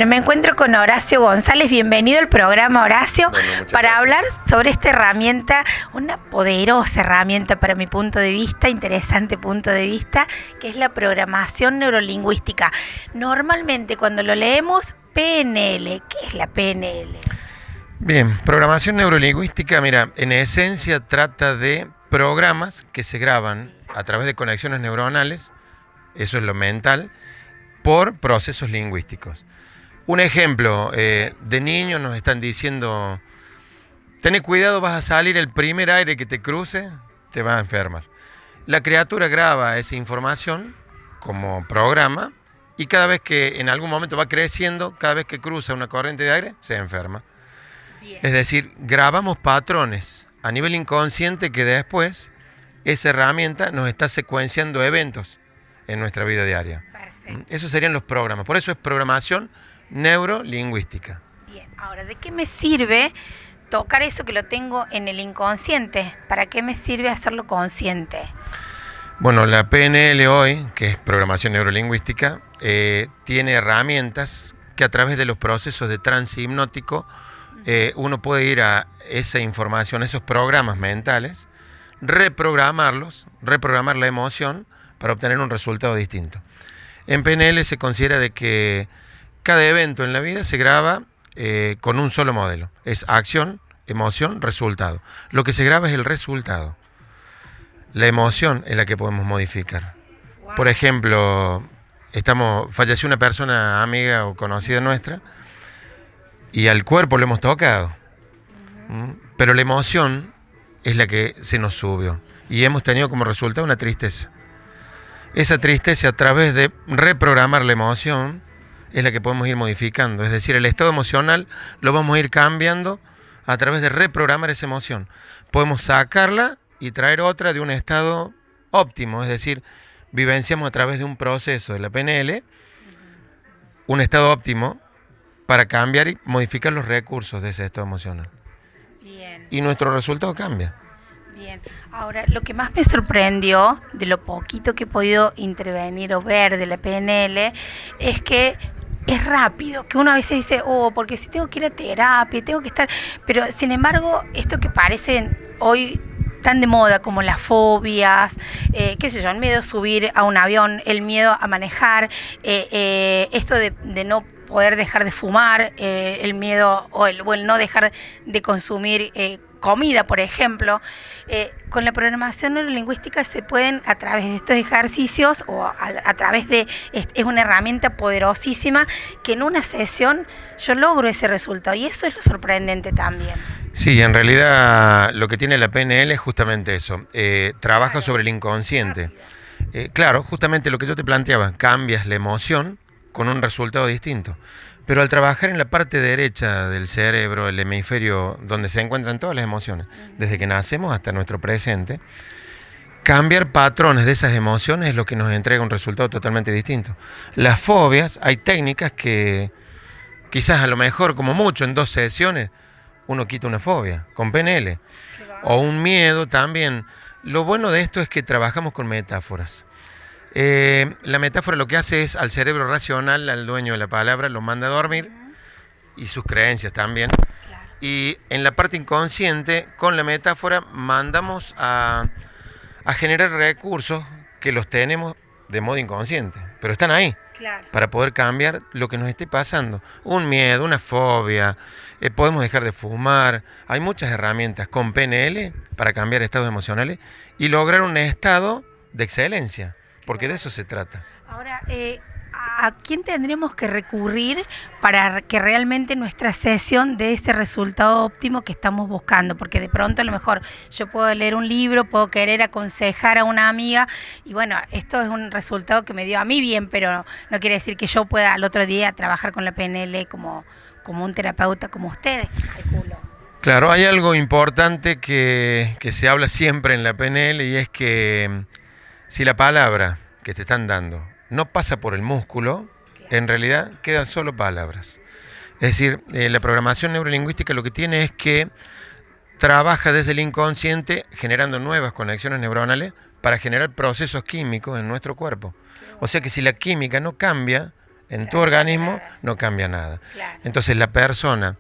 Me encuentro con Horacio González, bienvenido al programa, Horacio, para hablar sobre esta herramienta, una poderosa herramienta para mi punto de vista, interesante punto de vista, que es la programación neurolingüística. Normalmente cuando lo leemos, PNL, ¿qué es la PNL? Bien, programación neurolingüística, mira, en esencia trata de programas que se graban a través de conexiones neuronales, eso es lo mental, por procesos lingüísticos. Un ejemplo, de niños nos están diciendo, ten cuidado, vas a salir, el primer aire que te cruce, te vas a enfermar. La criatura graba esa información como programa y cada vez que en algún momento va creciendo, cada vez que cruza una corriente de aire, se enferma. Bien. Es decir, grabamos patrones a nivel inconsciente que después esa herramienta nos está secuenciando eventos en nuestra vida diaria. Perfecto. Esos serían los programas, por eso es programación neurolingüística. Bien, ahora, ¿de qué me sirve tocar eso que lo tengo en el inconsciente? ¿Para qué me sirve hacerlo consciente? Bueno, la PNL hoy, que es programación neurolingüística, tiene herramientas que a través de los procesos de trance hipnótico uno puede ir a esa información, esos programas mentales, reprogramar la emoción para obtener un resultado distinto. En PNL se considera de que cada evento en la vida se graba con un solo modelo. Es acción, emoción, resultado. Lo que se graba es el resultado. La emoción es la que podemos modificar. Wow. Por ejemplo, falleció una persona amiga o conocida nuestra y al cuerpo lo hemos tocado. Pero la emoción es la que se nos subió y hemos tenido como resultado una tristeza. Esa tristeza, a través de reprogramar la emoción, es la que podemos ir modificando. Es decir, el estado emocional lo vamos a ir cambiando a través de reprogramar esa emoción. Podemos sacarla y traer otra de un estado óptimo. Es decir, vivenciamos a través de un proceso de la PNL un estado óptimo para cambiar y modificar los recursos de ese estado emocional. Bien. Y nuestro resultado cambia. Bien, ahora lo que más me sorprendió de lo poquito que he podido intervenir o ver de la PNL es que es rápido, que uno a veces dice, porque si tengo que ir a terapia, tengo que estar, pero sin embargo, esto que parece hoy tan de moda como las fobias, qué sé yo, el miedo a subir a un avión, el miedo a manejar, esto de no poder dejar de fumar, el miedo o el no dejar de consumir comida, por ejemplo, con la programación neurolingüística se pueden, a través de estos ejercicios o a través de, es una herramienta poderosísima que en una sesión yo logro ese resultado y eso es lo sorprendente también. Sí, en realidad lo que tiene la PNL es justamente eso, trabaja sobre el inconsciente. Claro, justamente lo que yo te planteaba, cambias la emoción con un resultado distinto. Pero al trabajar en la parte derecha del cerebro, el hemisferio donde se encuentran todas las emociones, desde que nacemos hasta nuestro presente, cambiar patrones de esas emociones es lo que nos entrega un resultado totalmente distinto. Las fobias, hay técnicas que quizás a lo mejor, como mucho, en 2 sesiones, uno quita una fobia, con PNL. O un miedo también. Lo bueno de esto es que trabajamos con metáforas. La metáfora lo que hace es al cerebro racional, al dueño de la palabra, lo manda a dormir y sus creencias también. Claro. Y en la parte inconsciente, con la metáfora, mandamos a generar recursos que los tenemos de modo inconsciente, pero están ahí. Claro. Para poder cambiar lo que nos esté pasando. Un miedo, una fobia, podemos dejar de fumar. Hay muchas herramientas con PNL para cambiar estados emocionales y lograr un estado de excelencia. Porque de eso se trata. Ahora, ¿a quién tendremos que recurrir para que realmente nuestra sesión dé ese resultado óptimo que estamos buscando? Porque de pronto a lo mejor yo puedo leer un libro, puedo querer aconsejar a una amiga y bueno, esto es un resultado que me dio a mí bien, pero no quiere decir que yo pueda al otro día trabajar con la PNL como un terapeuta como ustedes, calculo. Claro, hay algo importante que se habla siempre en la PNL y es que si la palabra que te están dando no pasa por el músculo, en realidad quedan solo palabras. Es decir, la programación neurolingüística lo que tiene es que trabaja desde el inconsciente generando nuevas conexiones neuronales para generar procesos químicos en nuestro cuerpo. O sea que si la química no cambia, en tu organismo, no cambia nada. Claro. Entonces la persona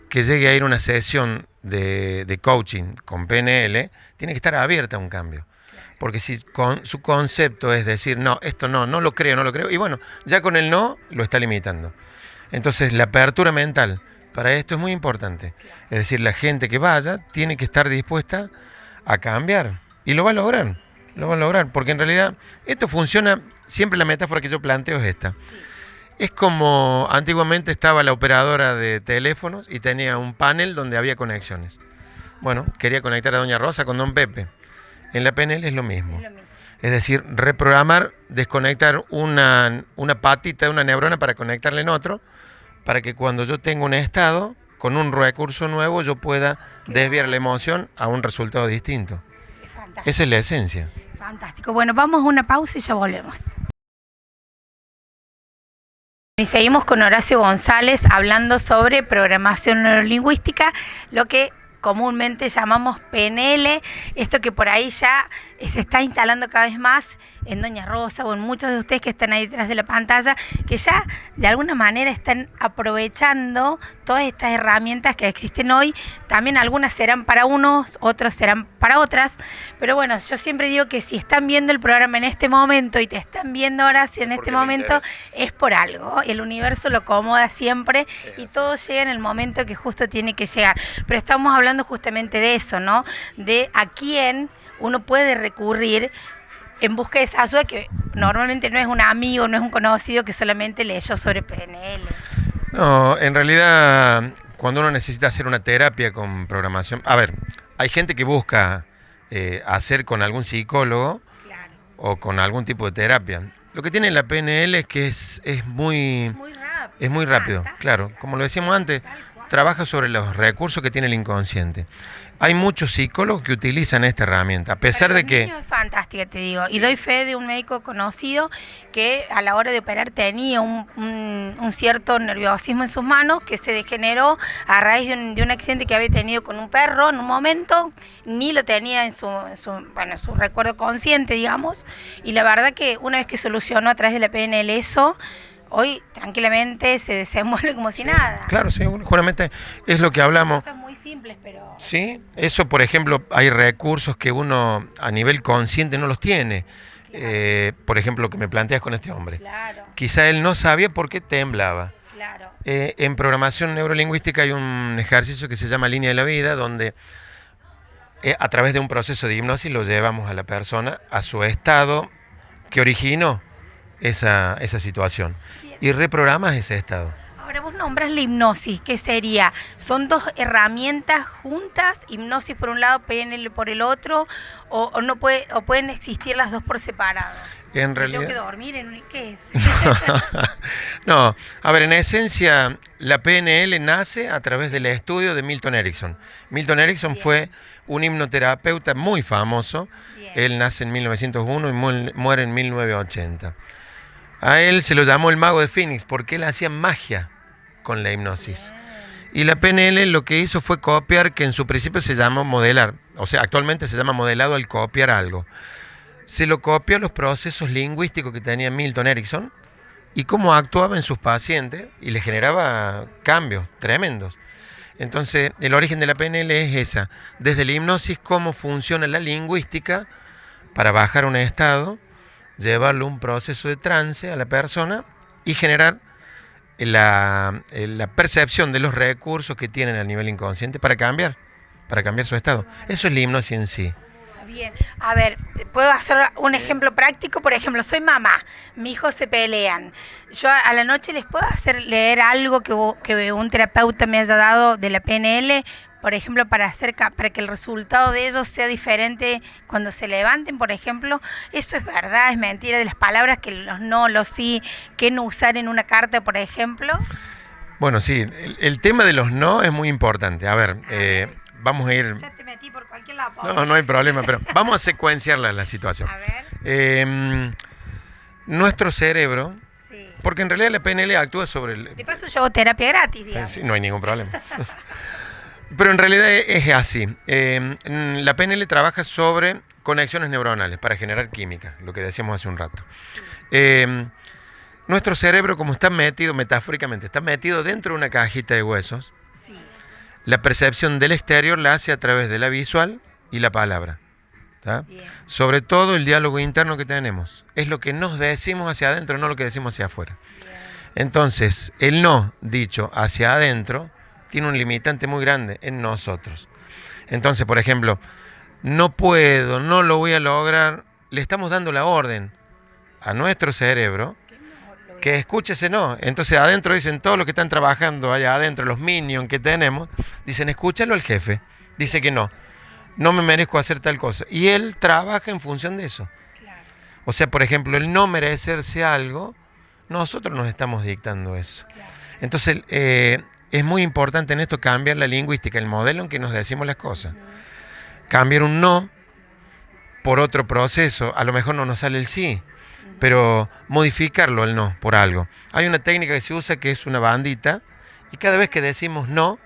que llegue a ir a una sesión de coaching con PNL tiene que estar abierta a un cambio. Porque si su concepto es decir, no, esto no lo creo, y bueno, ya con el no lo está limitando. Entonces la apertura mental para esto es muy importante. Es decir, la gente que vaya tiene que estar dispuesta a cambiar y lo va a lograr, porque en realidad esto funciona, siempre la metáfora que yo planteo es esta. Es como antiguamente estaba la operadora de teléfonos y tenía un panel donde había conexiones. Bueno, quería conectar a Doña Rosa con Don Pepe. En la PNL es lo mismo. Es decir, reprogramar, desconectar una patita de una neurona para conectarla en otro, para que cuando yo tenga un estado, con un recurso nuevo, yo pueda desviar la emoción a un resultado distinto. Esa es la esencia. Fantástico. Bueno, vamos a una pausa y ya volvemos. Y seguimos con Horacio González hablando sobre programación neurolingüística, lo que comúnmente llamamos PNL, esto que por ahí ya se está instalando cada vez más en Doña Rosa o en muchos de ustedes que están ahí detrás de la pantalla, que ya de alguna manera están aprovechando todas estas herramientas que existen hoy. También algunas serán para unos, otros serán para otras, pero bueno, yo siempre digo que si están viendo el programa en este momento y te están viendo, Horacio, en este momento, es por algo. El universo lo acomoda siempre y todo llega en el momento que justo tiene que llegar. Pero estamos hablando justamente de eso, ¿no? De a quién uno puede recurrir en busca de esa ayuda, que normalmente no es un amigo, no es un conocido que solamente leyó sobre PNL. No, en realidad, cuando uno necesita hacer una terapia con programación, a ver, hay gente que busca hacer con algún psicólogo, claro, o con algún tipo de terapia. Lo que tiene la PNL es que es muy rápido, claro, como lo decíamos antes, trabaja sobre los recursos que tiene el inconsciente. Hay muchos psicólogos que utilizan esta herramienta, a pesar de que... Es fantástica, te digo. Y doy fe de un médico conocido que a la hora de operar tenía un cierto nerviosismo en sus manos que se degeneró a raíz de un accidente que había tenido con un perro en un momento, ni lo tenía en su recuerdo consciente, digamos. Y la verdad que una vez que solucionó a través de la PNL eso, hoy tranquilamente se desenvuelve como si nada. Claro, sí, justamente es lo que hablamos. Cosas muy simples, pero... Sí, eso por ejemplo, hay recursos que uno a nivel consciente no los tiene. Claro. Por ejemplo, lo que me planteas con este hombre. Claro. Quizá él no sabía por qué temblaba. Claro. En programación neurolingüística hay un ejercicio que se llama línea de la vida, donde a través de un proceso de hipnosis lo llevamos a la persona a su estado que originó esa situación. Bien. Y reprogramas ese estado. Ahora vos nombras la hipnosis, ¿qué sería? ¿Son dos herramientas juntas? ¿Hipnosis por un lado, PNL por el otro? ¿O no pueden existir las dos por separado? En realidad... ¿Tengo que dormir en qué es? No, a ver, en esencia, la PNL nace a través del estudio de Milton Erickson. Milton Erickson Bien. Fue un hipnoterapeuta muy famoso. Bien. Él nace en 1901 y muere en 1980. A él se lo llamó el mago de Phoenix porque él hacía magia con la hipnosis. Y la PNL lo que hizo fue copiar, que en su principio se llama modelar, o sea, actualmente se llama modelado al copiar algo. Se lo copió a los procesos lingüísticos que tenía Milton Erickson y cómo actuaba en sus pacientes y le generaba cambios tremendos. Entonces, el origen de la PNL es esa, desde la hipnosis, cómo funciona la lingüística para bajar un estado, llevarlo a un proceso de trance a la persona y generar la percepción de los recursos que tienen a nivel inconsciente para cambiar su estado. Eso es la hipnosis en sí. Bien, a ver, ¿puedo hacer un ejemplo práctico? Por ejemplo, soy mamá, mis hijos se pelean. Yo a la noche les puedo hacer leer algo que un terapeuta me haya dado de la PNL, por ejemplo, para que el resultado de ellos sea diferente cuando se levanten, por ejemplo. ¿Eso es verdad, es mentira, de las palabras que los no, los sí, que no usar en una carta, por ejemplo? Bueno, sí, el tema de los no es muy importante. A ver, vamos a ir... Ya te metí por cualquier lado. No hay problema, pero vamos a secuenciar la situación. A ver. Nuestro cerebro, sí. Porque en realidad la PNL actúa sobre... De paso yo hago terapia gratis, digamos. Sí, no hay ningún problema. Pero en realidad es así. La PNL trabaja sobre conexiones neuronales para generar química, lo que decíamos hace un rato. nuestro cerebro, como está metido, metafóricamente, está metido dentro de una cajita de huesos, Sí. la percepción del exterior la hace a través de la visual y la palabra. ¿Tá? Bien. Sobre todo el diálogo interno que tenemos. Es lo que nos decimos hacia adentro, no lo que decimos hacia afuera. Bien. Entonces, el no dicho hacia adentro tiene un limitante muy grande en nosotros. Entonces, por ejemplo, no puedo, no lo voy a lograr, le estamos dando la orden a nuestro cerebro que escuche ese no. Entonces adentro dicen todos los que están trabajando allá adentro, los minions que tenemos, dicen escúchalo al jefe, dice que no me merezco hacer tal cosa. Y él trabaja en función de eso. Claro. O sea, por ejemplo, el no merecerse algo, nosotros nos estamos dictando eso. Claro. Entonces es muy importante en esto cambiar la lingüística, el modelo en que nos decimos las cosas. Cambiar un no por otro proceso, a lo mejor no nos sale el sí, pero modificarlo el no por algo. Hay una técnica que se usa que es una bandita, y cada vez que decimos no,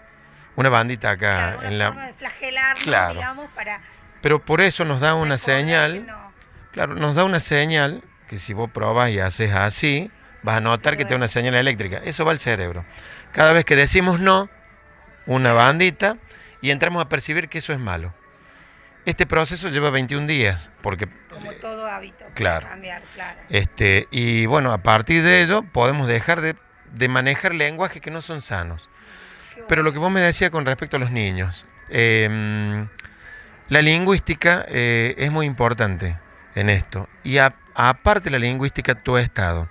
una bandita acá Claro, una en la... forma de flagelarnos, Claro. digamos, para Pero por eso nos da una recordar que señal, no. claro, nos da una señal que si vos probas y haces así, vas a notar que te da una señal eléctrica. Eso va al cerebro. Cada vez que decimos no, una bandita, y entramos a percibir que eso es malo. Este proceso lleva 21 días, porque... Como todo hábito. Claro. Cambiar, claro. Y bueno, a partir de ello podemos dejar de manejar lenguajes que no son sanos. Pero lo que vos me decías con respecto a los niños, la lingüística es muy importante en esto. Y aparte de la lingüística, tu estado.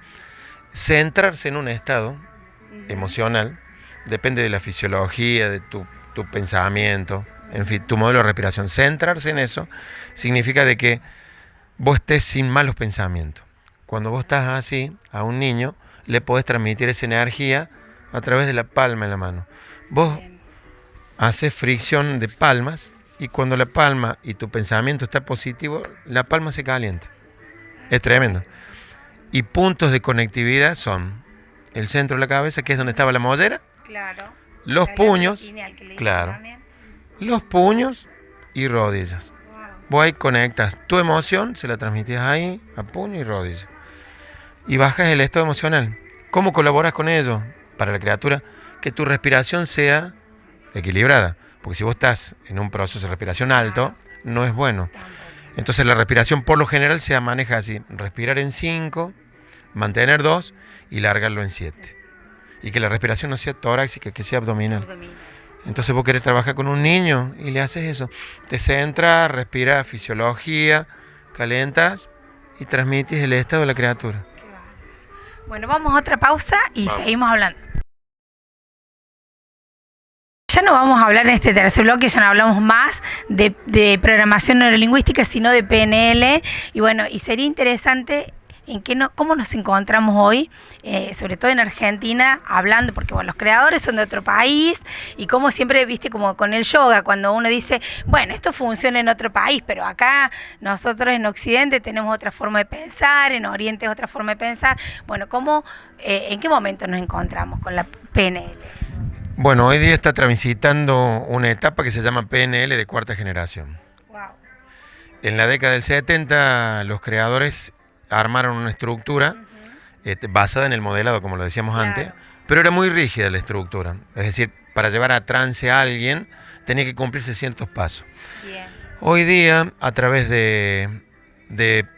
Centrarse en un estado emocional depende de la fisiología, de tu pensamiento, en fin, tu modelo de respiración. Centrarse en eso significa de que vos estés sin malos pensamientos. Cuando vos estás así, a un niño le podés transmitir esa energía a través de la palma de la mano. Vos haces fricción de palmas y cuando la palma y tu pensamiento está positivo, la palma se calienta. Es tremendo. Y puntos de conectividad son el centro de la cabeza, que es donde estaba la mollera, Claro. los La puños, pineal que le dicen claro, también. los puños y rodillas. Wow. Vos ahí conectas tu emoción, se la transmites ahí a puño y rodilla. Y bajas el estado emocional. ¿Cómo colaboras con ello? Para la criatura, que tu respiración sea equilibrada. Porque si vos estás en un proceso de respiración alto, no es bueno. Entonces la respiración por lo general se maneja así. Respirar en 5, mantener 2 y largarlo en 7. Y que la respiración no sea torácica, que sea abdominal. Entonces vos querés trabajar con un niño y le haces eso. Te centras, respiras fisiología, calentas y transmites el estado de la criatura. Bueno, vamos a otra pausa y Vamos. seguimos hablando. Ya no vamos a hablar en este tercer bloque, ya no hablamos más de programación neurolingüística, sino de PNL. Y bueno, y sería interesante en cómo nos encontramos hoy, sobre todo en Argentina, hablando, porque bueno, los creadores son de otro país, y como siempre, viste, como con el yoga, cuando uno dice, bueno, esto funciona en otro país, pero acá nosotros en Occidente tenemos otra forma de pensar, en Oriente es otra forma de pensar. Bueno, ¿en qué momento nos encontramos con la PNL? Bueno, hoy día está transitando una etapa que se llama PNL de cuarta generación. Wow. En la década del 70, los creadores armaron una estructura basada en el modelado, como lo decíamos antes, pero era muy rígida la estructura. Es decir, para llevar a trance a alguien tenía que cumplirse ciertos pasos. Bien. Hoy día, a través de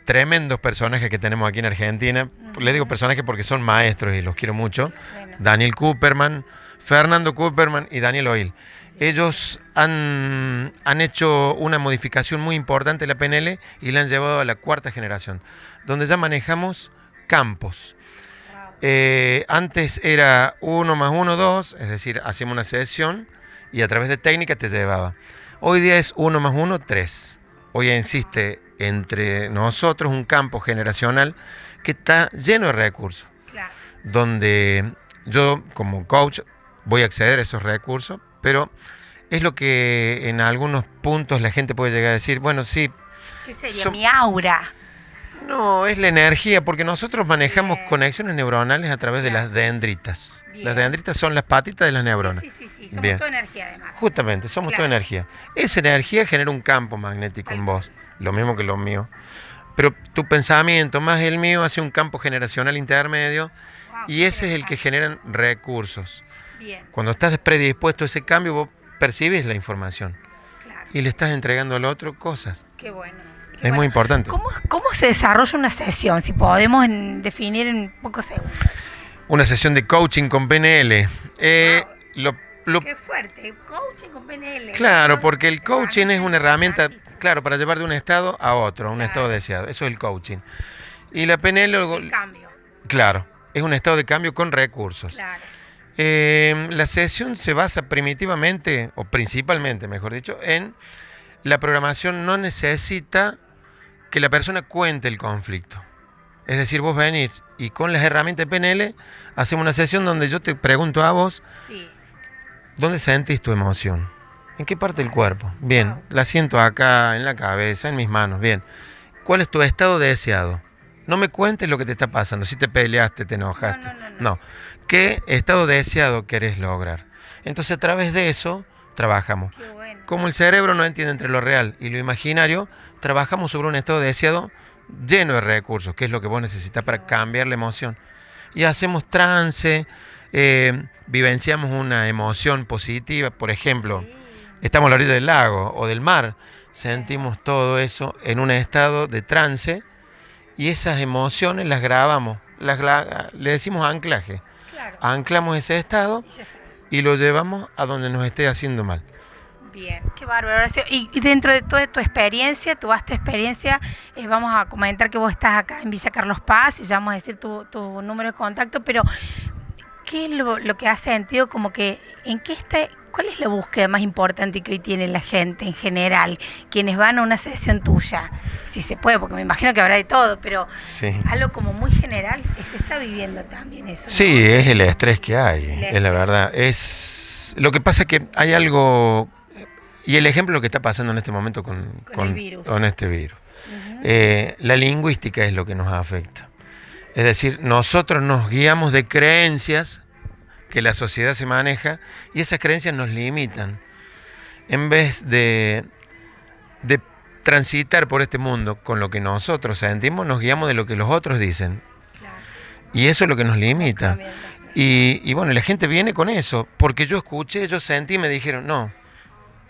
tremendos personajes que tenemos aquí en Argentina, les digo personajes porque son maestros y los quiero mucho, Bueno. Daniel Kuperman, Fernando Kuperman y Daniel Oil. Ellos han hecho una modificación muy importante de la PNL y la han llevado a la cuarta generación, donde ya manejamos campos. Antes era 1 más 1, 2, es decir, hacíamos una sesión y a través de técnica te llevaba. Hoy día es 1 más 1, 3. Hoy existe entre nosotros un campo generacional que está lleno de recursos, Claro. donde yo como coach voy a acceder a esos recursos, pero es lo que en algunos puntos la gente puede llegar a decir, bueno, sí. ¿Qué sería? Mi aura. No, es la energía, porque nosotros manejamos Bien. conexiones neuronales a través de las dendritas. Bien. Las dendritas son las patitas de las neuronas. Sí. Somos Bien. toda energía además. Justamente, somos Claro. toda energía. Esa energía genera un campo magnético en vos, lo mismo que lo mío. pero tu pensamiento más el mío hace un campo generacional intermedio y ese es el que generan recursos. Bien. Cuando estás predispuesto a ese cambio, vos percibes la información y le estás entregando al otro cosas. Qué bueno. Es muy importante. ¿Cómo se desarrolla una sesión? Si podemos definir en pocos segundos. Una sesión de coaching con PNL. Qué fuerte, coaching con PNL. Claro, porque el coaching es una herramienta, claro, para llevar de un estado a otro, a un estado deseado. Eso es el coaching. Y la PNL... El cambio. Claro, es un estado de cambio con recursos. Claro. La sesión se basa primitivamente, o principalmente, mejor dicho, en la programación no necesita que la persona cuente el conflicto. Es decir, vos venís y con las herramientas de PNL hacemos una sesión donde yo te pregunto a vos, Sí. ¿dónde sentís tu emoción? ¿En qué parte del cuerpo? Bien, la siento acá, en la cabeza, en mis manos. Bien, ¿cuál es tu estado deseado? No me cuentes lo que te está pasando, si te peleaste, te enojaste. No. ¿Qué estado deseado querés lograr? Entonces a través de eso trabajamos. Qué bueno. Como el cerebro no entiende entre lo real y lo imaginario, trabajamos sobre un estado deseado lleno de recursos, que es lo que vos necesitas para cambiar la emoción. Y hacemos trance, vivenciamos una emoción positiva, por ejemplo, estamos a la orilla del lago o del mar, sentimos todo eso en un estado de trance y esas emociones las grabamos, le decimos anclaje. Claro. Anclamos ese estado Y ya está. y lo llevamos a donde nos esté haciendo mal. Bien, qué bárbaro, Horacio. Y dentro de toda tu experiencia, tu vasta experiencia, vamos a comentar que vos estás acá en Villa Carlos Paz y ya vamos a decir tu número de contacto, pero ¿qué es lo que has sentido como que, cuál es la búsqueda más importante que hoy tiene la gente en general, quienes van a una sesión tuya? Si se puede, porque me imagino que habrá de todo, pero Sí. algo como muy general que se está viviendo también eso, ¿no? Sí, es el estrés que hay, El es la verdad. Lo que pasa es que hay algo, y el ejemplo es lo que está pasando en este momento Con el virus. con este virus. Ujú. La lingüística es lo que nos afecta. Es decir, nosotros nos guiamos de creencias que la sociedad se maneja y esas creencias nos limitan. En vez de transitar por este mundo con lo que nosotros sentimos, nos guiamos de lo que los otros dicen. Claro. Y eso es lo que nos limita. También. Y bueno, la gente viene con eso, porque yo escuché, yo sentí y me dijeron, no,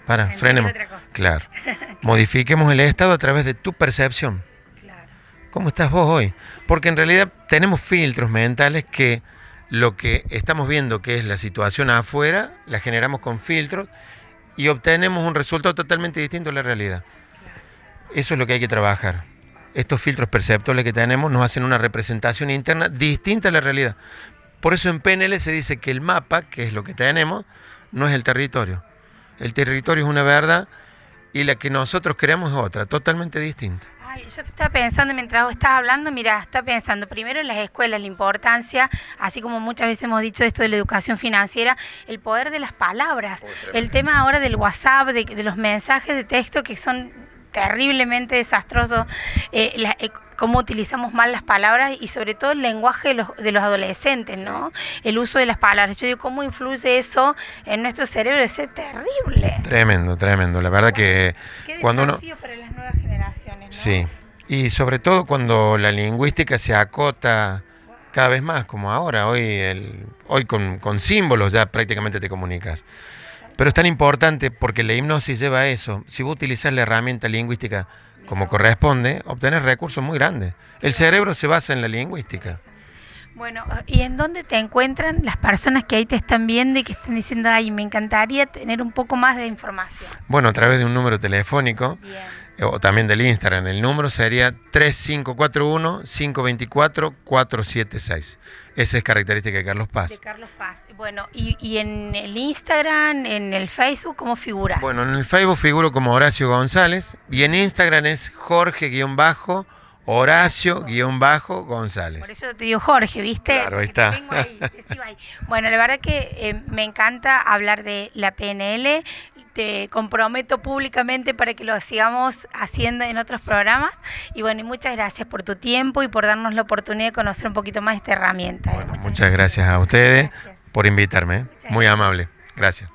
Entender frenemos. otra cosa. Claro, modifiquemos el estado a través de tu percepción. Claro. ¿Cómo estás vos hoy? Porque en realidad tenemos filtros mentales que lo que estamos viendo que es la situación afuera, la generamos con filtros y obtenemos un resultado totalmente distinto a la realidad. Eso es lo que hay que trabajar. Estos filtros perceptuales que tenemos nos hacen una representación interna distinta a la realidad. Por eso en PNL se dice que el mapa, que es lo que tenemos, no es el territorio. El territorio es una verdad y la que nosotros creamos es otra, totalmente distinta. Ay, yo estaba pensando mientras vos estabas hablando, mira, estaba pensando primero en las escuelas, la importancia, así como muchas veces hemos dicho esto de la educación financiera, el poder de las palabras, el tema ahora del WhatsApp, de los mensajes de texto que son terriblemente desastrosos, cómo utilizamos mal las palabras y sobre todo el lenguaje de los adolescentes, ¿no? El uso de las palabras. Yo digo, ¿cómo influye eso en nuestro cerebro? Es terrible. Tremendo, tremendo. La verdad que Qué cuando uno... desafío para las nuevas generaciones, ¿no? Sí, y sobre todo cuando la lingüística se acota cada vez más, como ahora, hoy con símbolos ya prácticamente te comunicas. Pero es tan importante porque la hipnosis lleva a eso. Si vos utilizás la herramienta lingüística como corresponde, obtenés recursos muy grandes. El cerebro se basa en la lingüística. Bueno, ¿y en dónde te encuentran las personas que ahí te están viendo y que están diciendo, ay, me encantaría tener un poco más de información? Bueno, a través de un número telefónico Bien. o también del Instagram. El número sería 3541-524-476. Esa es característica de Carlos Paz. De Carlos Paz. Bueno, y en el Instagram, en el Facebook, ¿cómo figura? Bueno, en el Facebook figuro como Horacio González y en Instagram es Jorge-Horacio-González. Por eso te digo Jorge, ¿viste? Claro, ahí está. Te tengo ahí, te sigo ahí. Bueno, la verdad que me encanta hablar de la PNL. Te comprometo públicamente para que lo sigamos haciendo en otros programas. Y bueno, y muchas gracias por tu tiempo y por darnos la oportunidad de conocer un poquito más esta herramienta. Bueno, muchas gracias a ustedes Gracias. por invitarme. Muy amable. Gracias.